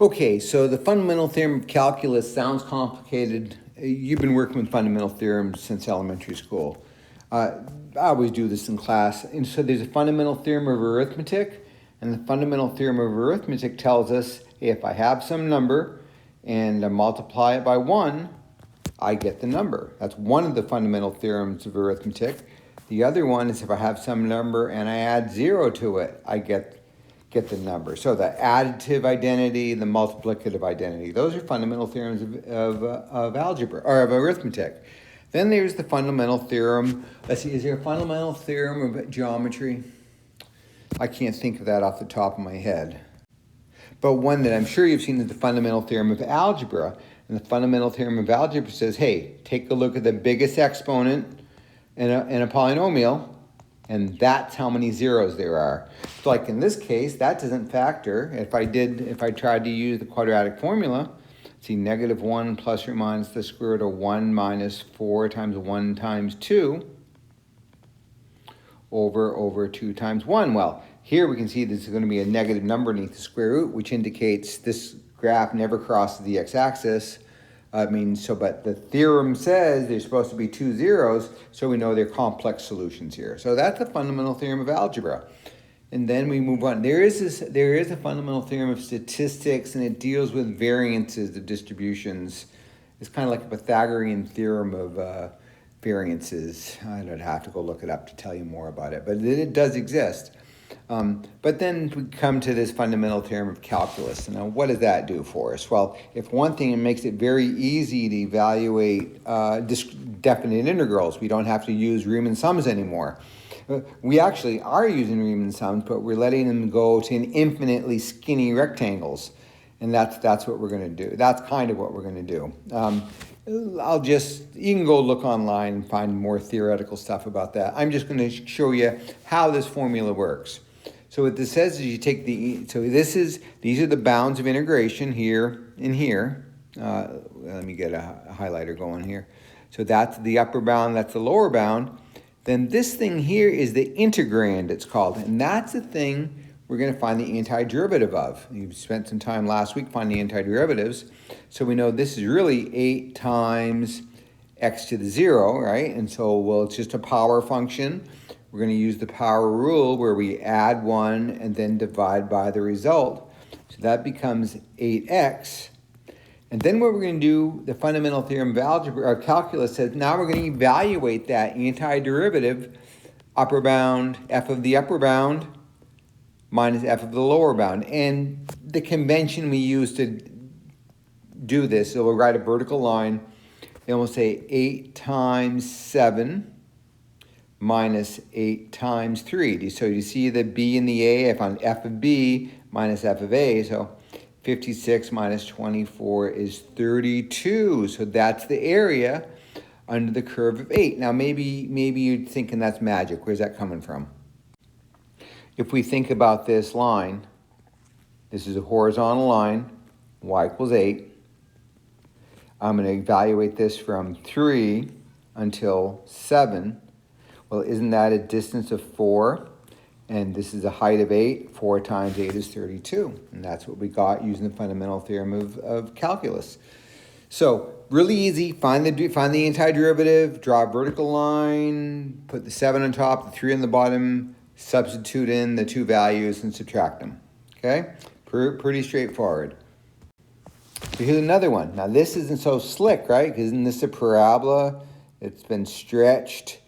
Okay, so the fundamental theorem of calculus sounds complicated. You've been working with fundamental theorems since elementary school. I always do this in class. And so there's a fundamental theorem of arithmetic, and the fundamental theorem of arithmetic tells us, hey, if I have some number and I multiply it by 1, I get the number. That's one of the fundamental theorems of arithmetic. The other one is if I have some number and I add 0 to it, I get the number. So the additive identity, the multiplicative identity, those are fundamental theorems of algebra, or of arithmetic. Then there's the fundamental theorem. Let's see, is there a fundamental theorem of geometry? I can't think of that off the top of my head. But one that I'm sure you've seen is the fundamental theorem of algebra. And the fundamental theorem of algebra says, hey, take a look at the biggest exponent in a polynomial, and that's how many zeros there are. So like in this case, that doesn't factor. If I tried to use the quadratic formula, see, -1 plus or minus the square root of 1 minus 4 times 1 times 2 over 2 times 1. Well, here we can see this is going to be a negative number beneath the square root, which indicates this graph never crosses the x-axis. But the theorem says there's supposed to be 2 zeros, so we know they're complex solutions here. So that's the fundamental theorem of algebra. And then we move on. There is a fundamental theorem of statistics, and it deals with variances of distributions. It's kind of like a Pythagorean theorem of variances. I don't have to go look it up to tell you more about it, but it does exist. But then we come to this fundamental theorem of calculus. Now, what does that do for us? Well, if one thing, it makes it very easy to evaluate definite integrals. We don't have to use Riemann sums anymore. We actually are using Riemann sums, but we're letting them go to infinitely skinny rectangles. And that's what we're going to do. That's kind of what we're going to do. You can go look online and find more theoretical stuff about that. I'm just going to show you how this formula works. So what this says is you take these are the bounds of integration here and here. Let me get a highlighter going here. So that's the upper bound, that's the lower bound. Then this thing here is the integrand, it's called. And that's the thing we're going to find the antiderivative of. You spent some time last week finding antiderivatives. So we know this is really 8 times x to the 0, right? And so, well, it's just a power function. We're going to use the power rule where we add 1 and then divide by the result. So that becomes 8x. And then what we're going to do, the fundamental theorem of algebra or calculus says, now we're going to evaluate that antiderivative, upper bound, f of the upper bound minus f of the lower bound. And the convention we use to do this, so we'll write a vertical line, and we'll say 8 times 7 minus 8 times 3. So you see the b and the a, if on f of b minus f of a, so 56 minus 24 is 32. So that's the area under the curve of 8. Now maybe you're thinking that's magic. Where's that coming from? If we think about this line, this is a horizontal line, y equals 8. I'm going to evaluate this from 3 until 7. Well, isn't that a distance of 4? And this is a height of 8. 4 times 8 is 32. And that's what we got using the fundamental theorem of calculus. So really easy. Find the antiderivative, draw a vertical line, put the 7 on top, the 3 on the bottom, substitute in the 2 values and subtract them. Okay? Pretty straightforward. So here's another one. Now this isn't so slick, right? Because isn't this a parabola? It's been stretched,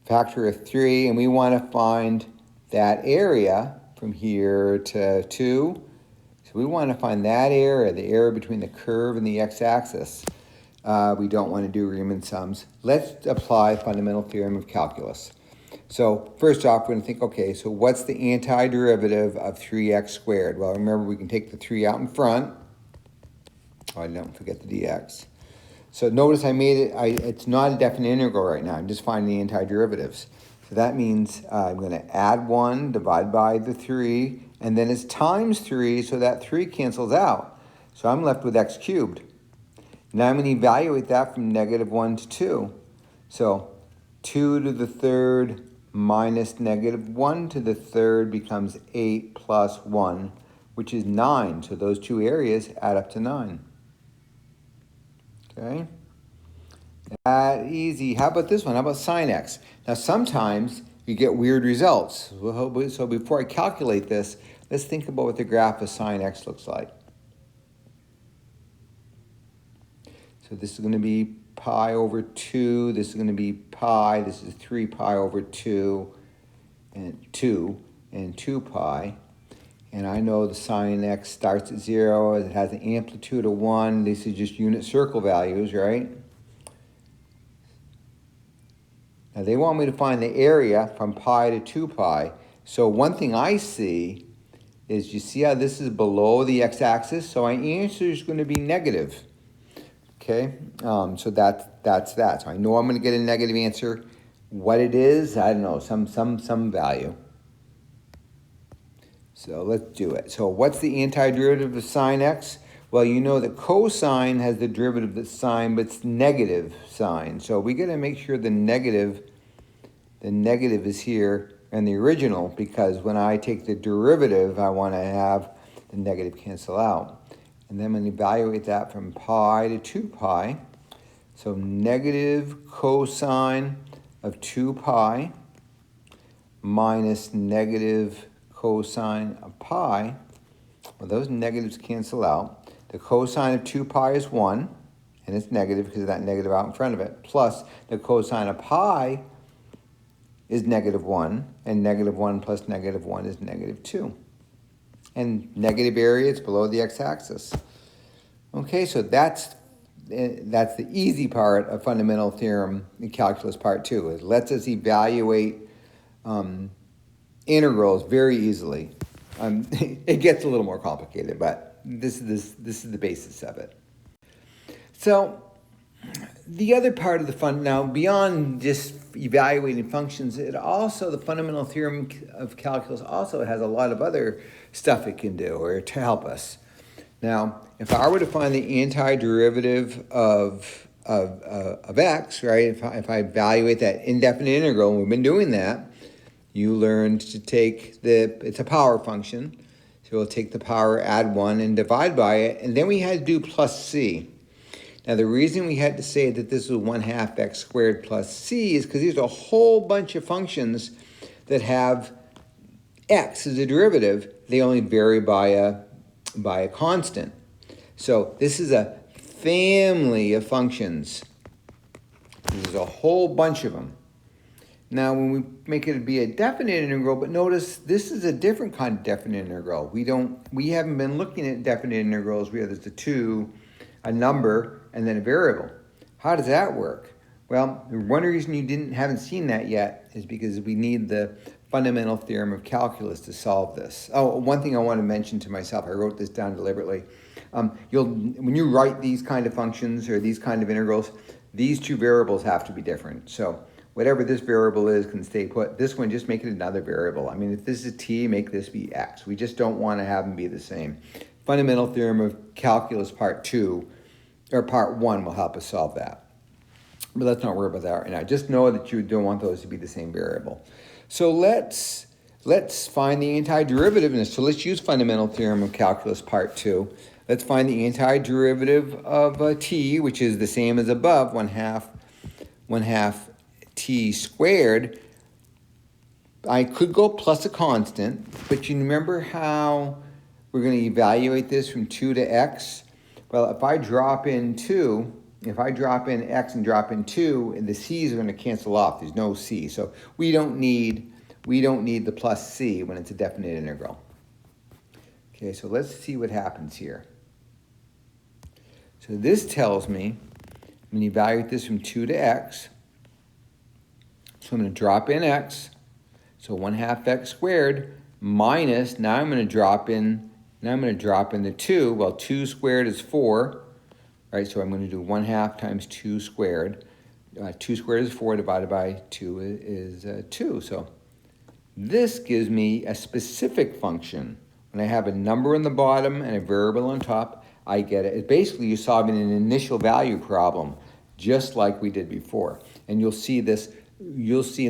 factor of 3, and we want to find that area from here to 2. So we want to find that area, the area between the curve and the x-axis. We don't want to do Riemann sums. Let's apply fundamental theorem of calculus. So first off, we're going to think, okay, so what's the antiderivative of 3x squared? Well, remember, we can take the 3 out in front. Oh, don't forget the dx. So notice I made it, it's not a definite integral right now. I'm just finding the antiderivatives. So that means I'm going to add 1, divide by the 3, and then it's times 3, so that 3 cancels out. So I'm left with x cubed. Now I'm going to evaluate that from -1 to 2. So 2 to the third minus -1 to the third becomes 8 plus 1, which is 9. So those two areas add up to 9. Okay? That easy. How about this one? How about sine x? Now sometimes you get weird results. So before I calculate this, let's think about what the graph of sine x looks like. So this is going to be pi over 2. This is going to be pi. This is 3 pi over 2 and 2 pi. And I know the sine x starts at 0. It has an amplitude of 1. These are just unit circle values, right? Now they want me to find the area from pi to 2 pi. So one thing I see is, you see how this is below the x-axis? So my answer is going to be negative. Okay, so that's that. So I know I'm going to get a negative answer. What it is, I don't know, some value. So let's do it. So what's the antiderivative of sine x? Well, you know that cosine has the derivative of sine, but it's negative sine. So we got to make sure the negative is here in the original, because when I take the derivative, I want to have the negative cancel out. And then I'm going to evaluate that from pi to 2 pi. So negative cosine of 2 pi minus negative cosine of pi. Well, those negatives cancel out. The cosine of 2 pi is 1, and it's negative because of that negative out in front of it. Plus, the cosine of pi is negative 1, and negative 1 plus negative 1 is negative 2. And negative area is below the x-axis. Okay, so that's the easy part of fundamental theorem in calculus part 2. It lets us evaluate integrals very easily. It gets a little more complicated, but this is the basis of it. So the other part of the fun now, beyond just evaluating functions, the fundamental theorem of calculus also has a lot of other stuff it can do, or to help us. Now, if I were to find the antiderivative of x, right? If I evaluate that indefinite integral, and we've been doing that, you learned to take it's a power function. So we'll take the power, add 1, and divide by it. And then we had to do plus c. Now, the reason we had to say that this was 1/2 x squared plus c is because there's a whole bunch of functions that have x as a derivative. They only vary by a constant. So this is a family of functions. There's a whole bunch of them. Now, when we make it be a definite integral, but notice this is a different kind of definite integral. We haven't been looking at definite integrals where there's a 2, a number, and then a variable. How does that work? Well, one reason you haven't seen that yet is because we need the fundamental theorem of calculus to solve this. Oh, one thing I want to mention to myself, I wrote this down deliberately. When you write these kind of functions or these kind of integrals, these two variables have to be different. So whatever this variable is can stay put. This one, just make it another variable. I mean, if this is t, make this be x. We just don't want to have them be the same. Fundamental theorem of calculus part 2, or part 1 will help us solve that. But let's not worry about that right now. Just know that you don't want those to be the same variable. So let's find the antiderivative. So let's use fundamental theorem of calculus part 2. Let's find the antiderivative of t, which is the same as above, 1/2 t squared. I could go plus a constant, but you remember how we're going to evaluate this from 2 to x? Well, if I drop in x and drop in 2, and the c's are going to cancel off. There's no c. So we don't need the plus c when it's a definite integral. Okay, so let's see what happens here. So this tells me I'm going to evaluate this from 2 to x. So I'm going to drop in x. So 1/2 x squared minus, now I'm going to drop in the 2. Well, 2 squared is 4, right? So I'm going to do 1/2 times 2 squared. 2 squared is 4, divided by 2 is 2. So this gives me a specific function. When I have a number on the bottom and a variable on top, I get it. It's basically you're solving an initial value problem, just like we did before. And you'll see in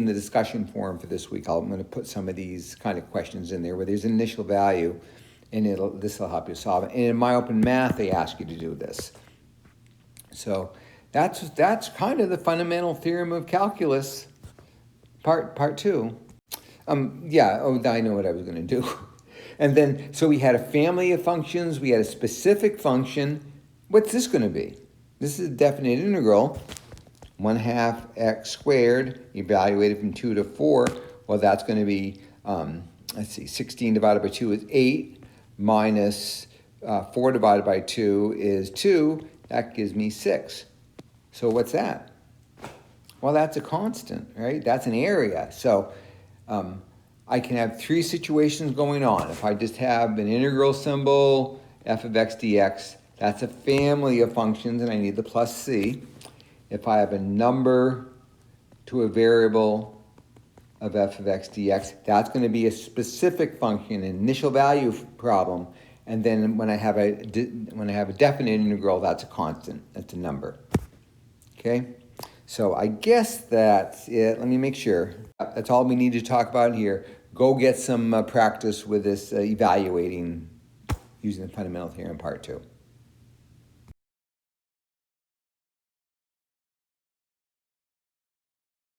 the discussion forum for this week, I'm going to put some of these kind of questions in there where there's an initial value. and this will help you solve it. And in My Open Math, they ask you to do this. So that's kind of the fundamental theorem of calculus, part 2. Yeah, I know what I was going to do. And then, so we had a family of functions, we had a specific function. What's this going to be? This is a definite integral, 1/2 x squared, evaluated from 2 to 4. Well, that's going to be, let's see, 16 divided by 2 is 8, minus 4 divided by 2 is 2. That gives me 6. So what's that? Well, that's a constant, right? That's an area. So I can have 3 situations going on. If I just have an integral symbol, f of x dx, that's a family of functions, and I need the plus c. If I have a number to a variable of f of x dx, that's going to be a specific function, an initial value problem. And then when I have a definite integral, that's a constant. That's a number. Okay? So I guess that's it. Let me make sure. That's all we need to talk about here. Go get some practice with this evaluating using the fundamental theorem part 2.